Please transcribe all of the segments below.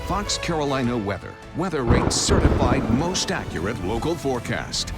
Fox Carolina Weather. Weather Rate certified most accurate local forecast.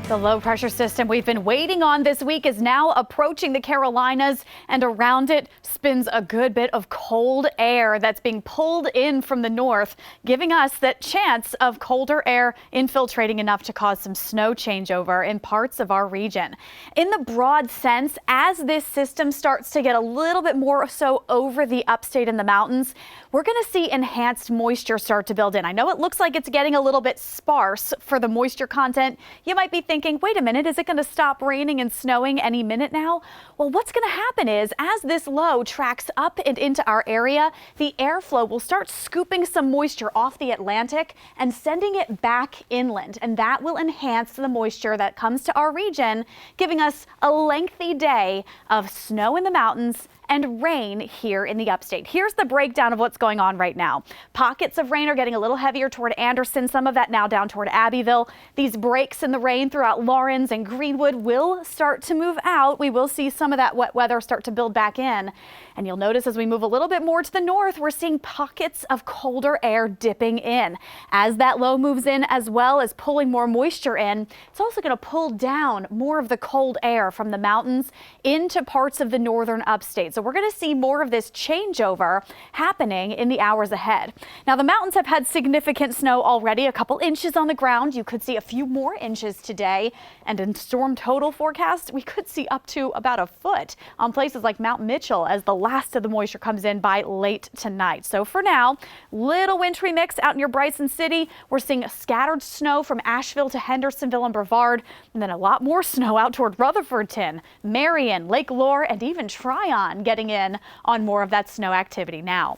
The low pressure system we've been waiting on this week is now approaching the Carolinas, and around it spins a good bit of cold air that's being pulled in from the north, giving us that chance of colder air infiltrating enough to cause some snow changeover in parts of our region. In the broad sense, as this system starts to get a little bit more so over the upstate and the mountains, we're going to see enhanced moisture start to build in. I know it looks like it's getting a little bit sparse for the moisture content. You might be thinking, wait a minute, is it going to stop raining and snowing any minute now? Well, what's going to happen is as this low tracks up and into our area, the airflow will start scooping some moisture off the Atlantic and sending it back inland. And that will enhance the moisture that comes to our region, giving us a lengthy day of snow in the mountains and rain here in the upstate. Here's the breakdown of what's going on right now. Pockets of rain are getting a little heavier toward Anderson, some of that now down toward Abbeville. These breaks in the rain throughout Lawrence and Greenwood will start to move out. We will see some of that wet weather start to build back in. And you'll notice as we move a little bit more to the north, we're seeing pockets of colder air dipping in. As that low moves in, as well as pulling more moisture in, it's also going to pull down more of the cold air from the mountains into parts of the northern upstate. So we're going to see more of this changeover happening in the hours ahead. Now, the mountains have had significant snow already, a couple inches on the ground. You could see a few more inches today. And in storm total forecast, we could see up to about a foot on places like Mount Mitchell as the last of the moisture comes in by late tonight. So for now, little wintry mix out in your Bryson City. We're seeing scattered snow from Asheville to Hendersonville and Brevard, and then a lot more snow out toward Rutherfordton, Marion, Lake Lore, and even Tryon getting in on more of that snow activity now.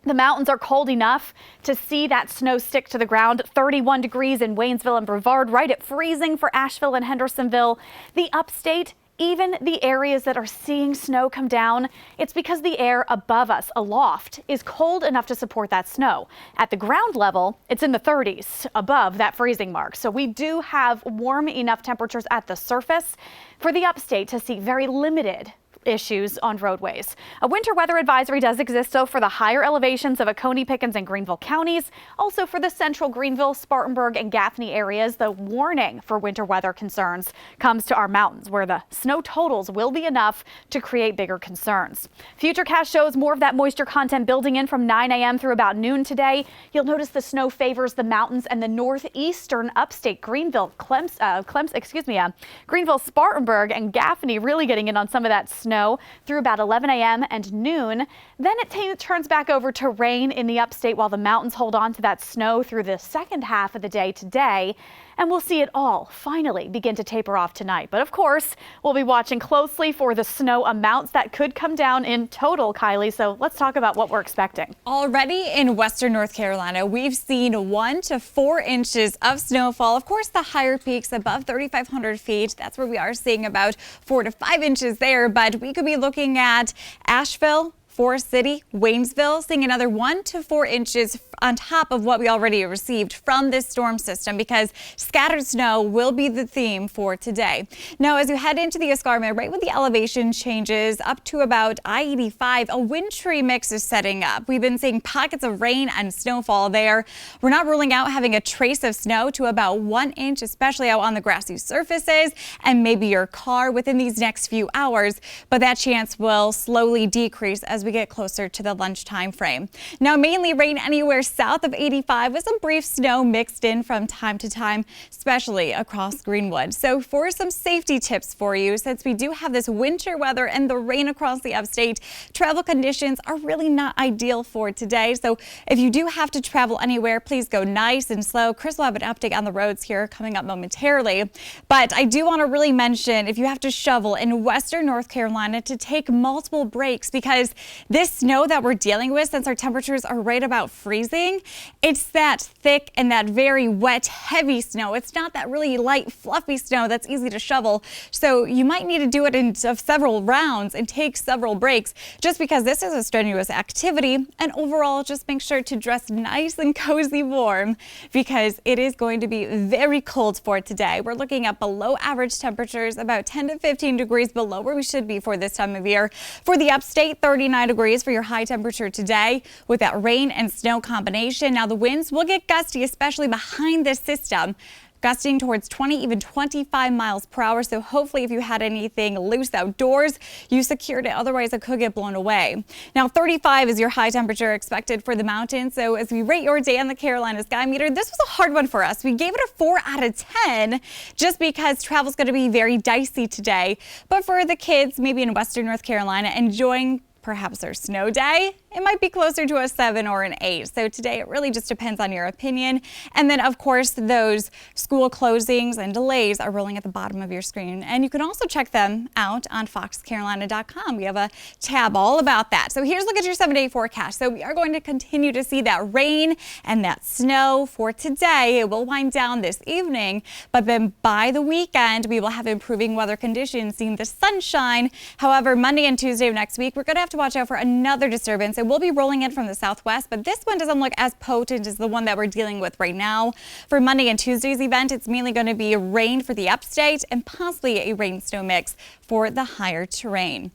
The mountains are cold enough to see that snow stick to the ground. 31 degrees in Waynesville and Brevard, right at freezing for Asheville and Hendersonville. The upstate, even the areas that are seeing snow come down, it's because the air above us, aloft, is cold enough to support that snow. At the ground level, it's in the 30s above that freezing mark. So we do have warm enough temperatures at the surface for the upstate to see very limited issues on roadways. A winter weather advisory does exist, though, for the higher elevations of Oconee, Pickens, and Greenville counties. Also for the central Greenville, Spartanburg, and Gaffney areas, the warning for winter weather concerns comes to our mountains, where the snow totals will be enough to create bigger concerns. FUTURECAST shows more of that moisture content building in from 9 a.m. through about noon today. You'll notice the snow favors the mountains and the northeastern upstate. Greenville, Greenville, Spartanburg, and Gaffney really getting in on some of that snow through about 11 a.m. and noon. Then it turns back over to rain in the upstate while the mountains hold on to that snow through the second half of the day today. And we'll see it all finally begin to taper off tonight. But of course, we'll be watching closely for the snow amounts that could come down in total, Kylie. So let's talk about what we're expecting. Already in western North Carolina, we've seen 1 to 4 inches of snowfall. Of course, the higher peaks above 3,500 feet, that's where we are seeing about 4 to 5 inches there. But we could be looking at Asheville, Forest City, Waynesville, seeing another 1 to 4 inches on top of what we already received from this storm system, because scattered snow will be the theme for today. Now, as you head into the escarpment, right when the elevation changes up to about I-85, a wintry mix is setting up. We've been seeing pockets of rain and snowfall there. We're not ruling out having a trace of snow to about 1 inch, especially out on the grassy surfaces and maybe your car within these next few hours, but that chance will slowly decrease as we get closer to the lunchtime frame. Now, mainly rain anywhere south of 85 with some brief snow mixed in from time to time, especially across Greenwood. So for some safety tips for you, since we do have this winter weather and the rain across the upstate, travel conditions are really not ideal for today. So if you do have to travel anywhere, please go nice and slow. Chris will have an update on the roads here coming up momentarily. But I do want to really mention, if you have to shovel in western North Carolina, to take multiple breaks, because this snow that we're dealing with, since our temperatures are right about freezing, it's that thick and that very wet, heavy snow. It's not that really light, fluffy snow that's easy to shovel. So you might need to do it in several rounds and take several breaks, just because this is a strenuous activity. And overall, just make sure to dress nice and cozy warm, because it is going to be very cold for today. We're looking at below average temperatures, about 10 to 15 degrees below where we should be for this time of year. For the upstate, 39 59 degrees for your high temperature today with that rain and snow combination. Now the winds will get gusty, especially behind this system, gusting towards 20, even 25 miles per hour. So hopefully if you had anything loose outdoors, you secured it. Otherwise, it could get blown away. Now 35 is your high temperature expected for the mountains. So as we rate your day on the Carolina Sky Meter, this was a hard one for us. We gave it a 4 out of 10 just because travel is going to be very dicey today. But for the kids, maybe in Western North Carolina, enjoying perhaps their snow day, it might be closer to a 7 or an 8. So today it really just depends on your opinion. And then of course those school closings and delays are rolling at the bottom of your screen. And you can also check them out on foxcarolina.com. We have a tab all about that. So here's a look at your 7-day forecast. So we are going to continue to see that rain and that snow for today. It will wind down this evening, but then by the weekend we will have improving weather conditions, seeing the sunshine. However, Monday and Tuesday of next week, we're going to have to watch out for another disturbance. It will be rolling in from the southwest, but this one doesn't look as potent as the one that we're dealing with right now. For Monday and Tuesday's event, it's mainly going to be rain for the upstate and possibly a rain-snow mix for the higher terrain.